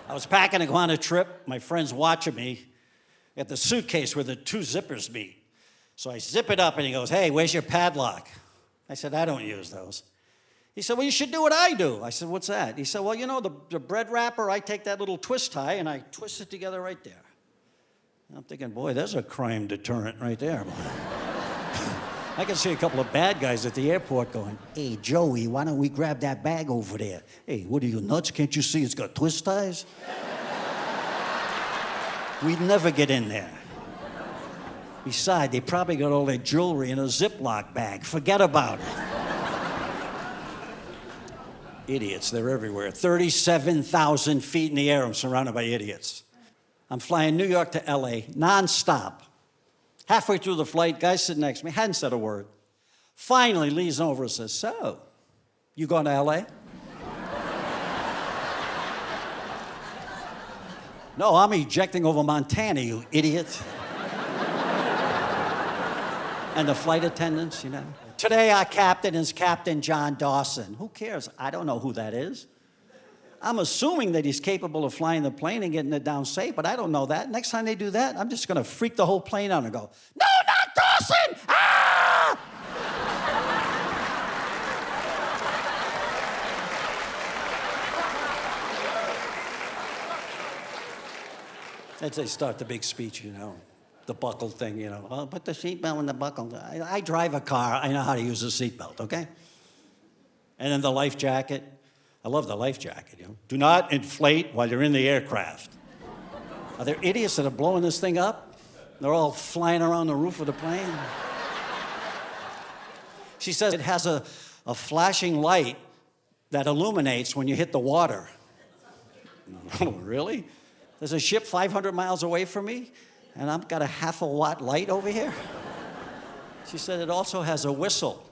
I was packing to go on a trip. My friend's watching me at the suitcase where the two zippers meet. So I zip it up, and he goes, "Hey, where's your padlock?" I said, "I don't use those." He said, "Well, you should do what I do." I said, "What's that?" He said, "Well, you know, the bread wrapper, I take that little twist tie, and I twist it together right there." And I'm thinking, boy, there's a crime deterrent right there. I can see a couple of bad guys at the airport going, "Hey, Joey, why don't we grab that bag over there?" "Hey, what are you, nuts? Can't you see it's got twist ties?" We'd never get in there. Besides, they probably got all their jewelry in a Ziploc bag. Forget about it. Idiots, they're everywhere. 37,000 feet in the air, I'm surrounded by idiots. I'm flying New York to LA, nonstop. Halfway through the flight, guy sitting next to me, hadn't said a word. Finally leans over and says, "So, you going to LA?" "No, I'm ejecting over Montana, you idiot." And the flight attendants, you know. "Today our captain is Captain John Dawson." Who cares? I don't know who that is. I'm assuming that he's capable of flying the plane and getting it down safe, but I don't know that. Next time they do that, I'm just gonna freak the whole plane out and go, "No, not Dawson! Ah!" As they start the big speech, you know. The buckle thing, you know. "Oh, put the seatbelt in the buckle." I drive a car. I know how to use a seatbelt, okay? And then the life jacket. I love the life jacket, you know. "Do not inflate while you're in the aircraft." Are there idiots that are blowing this thing up? They're all flying around the roof of the plane. She says it has a flashing light that illuminates when you hit the water. Oh, really? There's a ship 500 miles away from me, and I've got a half a watt light over here? She said it also has a whistle.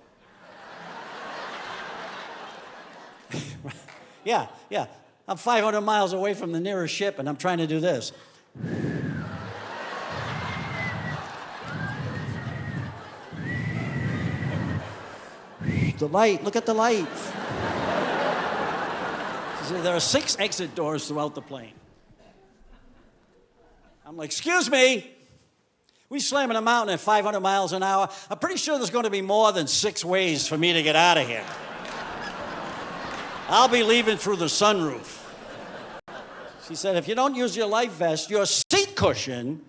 Yeah. I'm 500 miles away from the nearest ship, and I'm trying to do this. The light, look at the light. She said there are 6 exit doors throughout the plane. I'm like, "Excuse me, we slamming a mountain at 500 miles an hour. I'm pretty sure there's going to be more than 6 ways for me to get out of here. I'll be leaving through the sunroof." She said, "If you don't use your life vest, your seat cushion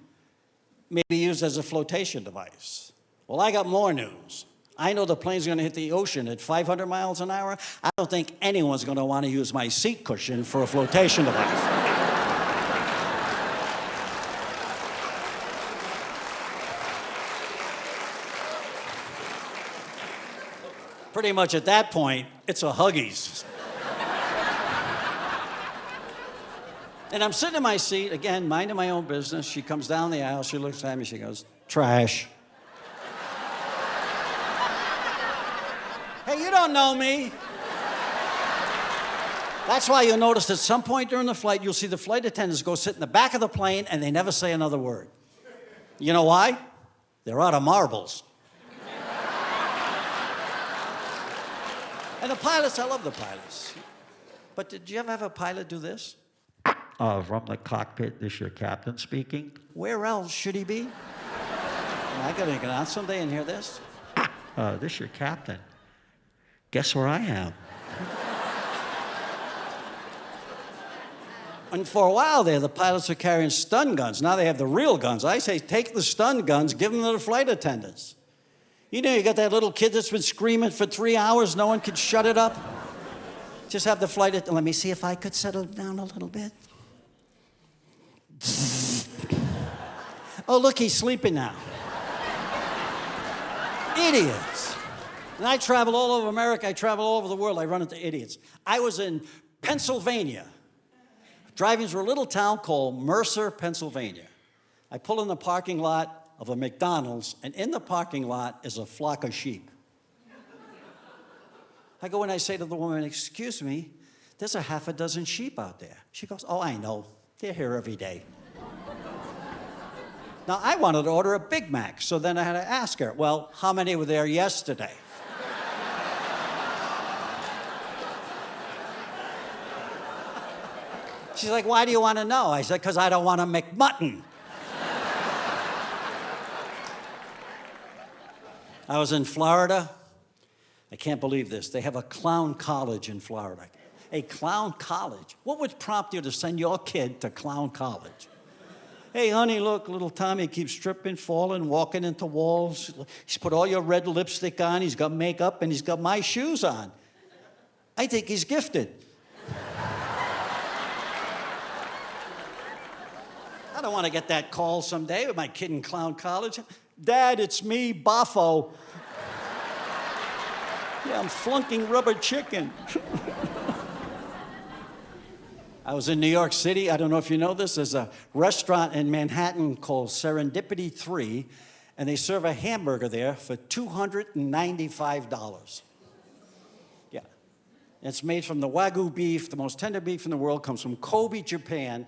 may be used as a flotation device." Well, I got more news. I know the plane's going to hit the ocean at 500 miles an hour. I don't think anyone's going to want to use my seat cushion for a flotation device. Pretty much at that point, it's a Huggies. And I'm sitting in my seat, again, minding my own business. She comes down the aisle, she looks at me, she goes, "Trash." Hey, you don't know me. That's why you'll notice at some point during the flight, you'll see the flight attendants go sit in the back of the plane and they never say another word. You know why? They're out of marbles. And the pilots, I love the pilots. But did you ever have a pilot do this? "From the cockpit, this is your captain speaking." Where else should he be? Am I going to get on someday and hear this? "This is your captain. Guess where I am?" And for a while there, the pilots were carrying stun guns. Now they have the real guns. I say, take the stun guns, give them to the flight attendants. You know, you got that little kid that's been screaming for 3 hours, no one could shut it up. Just have the flight attendant, "Let me see if I could settle down a little bit." Oh, look, he's sleeping now. Idiots. And I travel all over America, I travel all over the world, I run into idiots. I was in Pennsylvania, driving through a little town called Mercer, Pennsylvania. I pull in the parking lot of a McDonald's, and in the parking lot is a flock of sheep. I go and I say to the woman, "Excuse me, there's a half a dozen sheep out there." She goes, "Oh, I know. They're here every day." Now, I wanted to order a Big Mac, so then I had to ask her, "Well, how many were there yesterday?" She's like, why do you want to know? I said, because I don't want to make mutton. I was in Florida. I can't believe this. They have a clown college in Florida. A clown college? What would prompt you to send your kid to clown college? Hey, honey, look, little Tommy keeps tripping, falling, walking into walls. He's put all your red lipstick on. He's got makeup, and he's got my shoes on. I think he's gifted. I don't want to get that call someday with my kid in clown college. Dad, it's me, Boffo. Yeah, I'm flunking rubber chicken. I was in New York City. I don't know if you know this. There's a restaurant in Manhattan called Serendipity 3, and they serve a hamburger there for $295. Yeah. It's made from the Wagyu beef, the most tender beef in the world, comes from Kobe, Japan,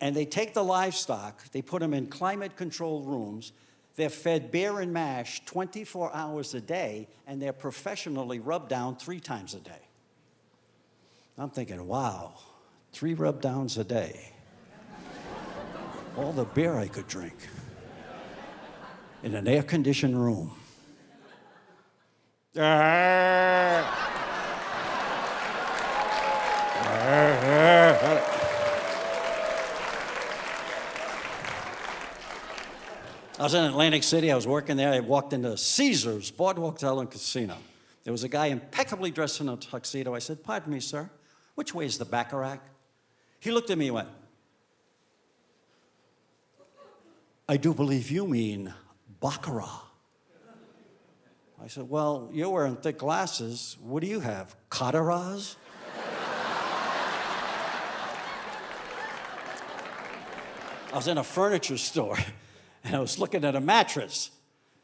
and they take the livestock, they put them in climate-controlled rooms, they're fed beer and mash 24 hours a day, and they're professionally rubbed down 3 times a day. I'm thinking, wow. 3 rub downs a day. All the beer I could drink in an air-conditioned room. I was in Atlantic City. I was working there. I walked into Caesars Boardwalk Hotel and Casino. There was a guy impeccably dressed in a tuxedo. I said, pardon me, sir, which way is the Baccarat? He looked at me and went, I do believe you mean Baccarat. I said, well, you're wearing thick glasses. What do you have, Cataras? I was in a furniture store, and I was looking at a mattress.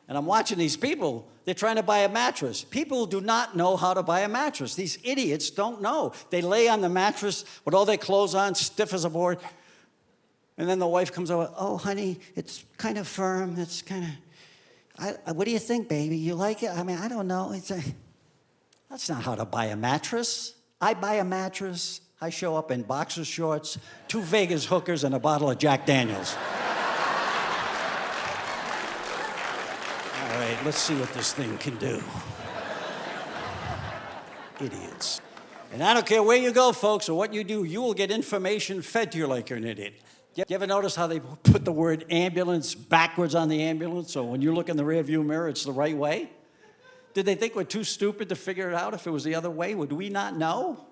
And I'm watching these people, they're trying to buy a mattress. People do not know how to buy a mattress. These idiots don't know. They lay on the mattress with all their clothes on, stiff as a board. And then the wife comes over, oh, honey, it's kind of firm. It's kind of, what do you think, baby? You like it? I mean, I don't know. That's not how to buy a mattress. I buy a mattress. I show up in boxer shorts, 2 Vegas hookers, and a bottle of Jack Daniels. All right, let's see what this thing can do. Idiots. And I don't care where you go, folks, or what you do, you will get information fed to you like you're an idiot. You ever notice how they put the word ambulance backwards on the ambulance, so when you look in the rearview mirror, it's the right way? Did they think we're too stupid to figure it out if it was the other way? Would we not know?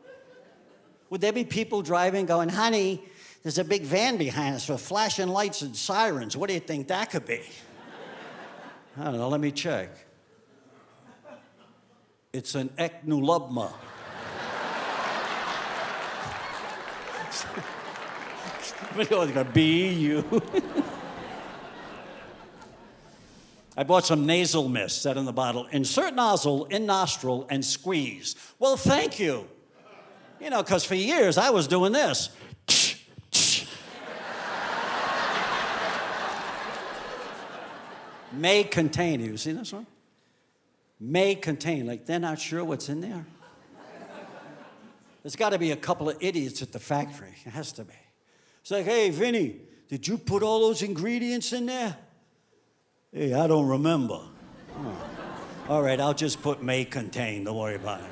Would there be people driving going, honey, there's a big van behind us with flashing lights and sirens. What do you think that could be? I don't know, let me check. It's an ecnulubma. It's gonna be you. I bought some nasal mist, said in the bottle, insert nozzle in nostril and squeeze. Well, thank you. You know, because for years I was doing this. May contain, have you seen this one? May contain, like they're not sure what's in there. There's got to be a couple of idiots at the factory. It has to be. It's like, hey, Vinny, did you put all those ingredients in there? Hey, I don't remember. Oh. All right, I'll just put may contain, don't worry about it.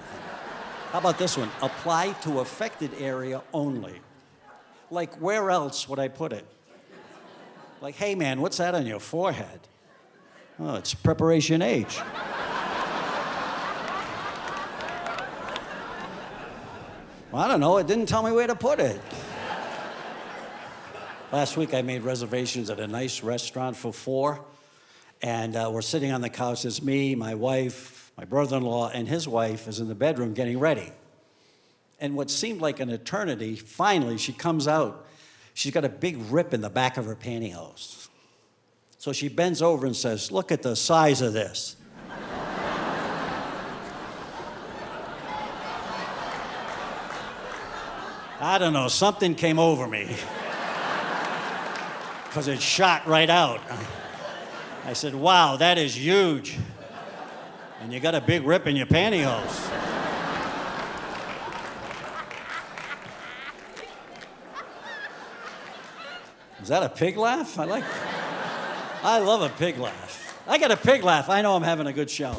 How about this one? Apply to affected area only. Like, where else would I put it? Like, hey, man, what's that on your forehead? Oh, it's preparation H. Well, I don't know. It didn't tell me where to put it. Last week, I made reservations at a nice restaurant for 4, and we're sitting on the couch. It's me, my wife, my brother-in-law, and his wife is in the bedroom getting ready. And what seemed like an eternity, finally, she comes out. She's got a big rip in the back of her pantyhose. So she bends over and says, look at the size of this. I don't know, something came over me. Because it shot right out. I said, wow, that is huge. And you got a big rip in your pantyhose. Is that a pig laugh? I love a pig laugh. I get a pig laugh, I know I'm having a good show.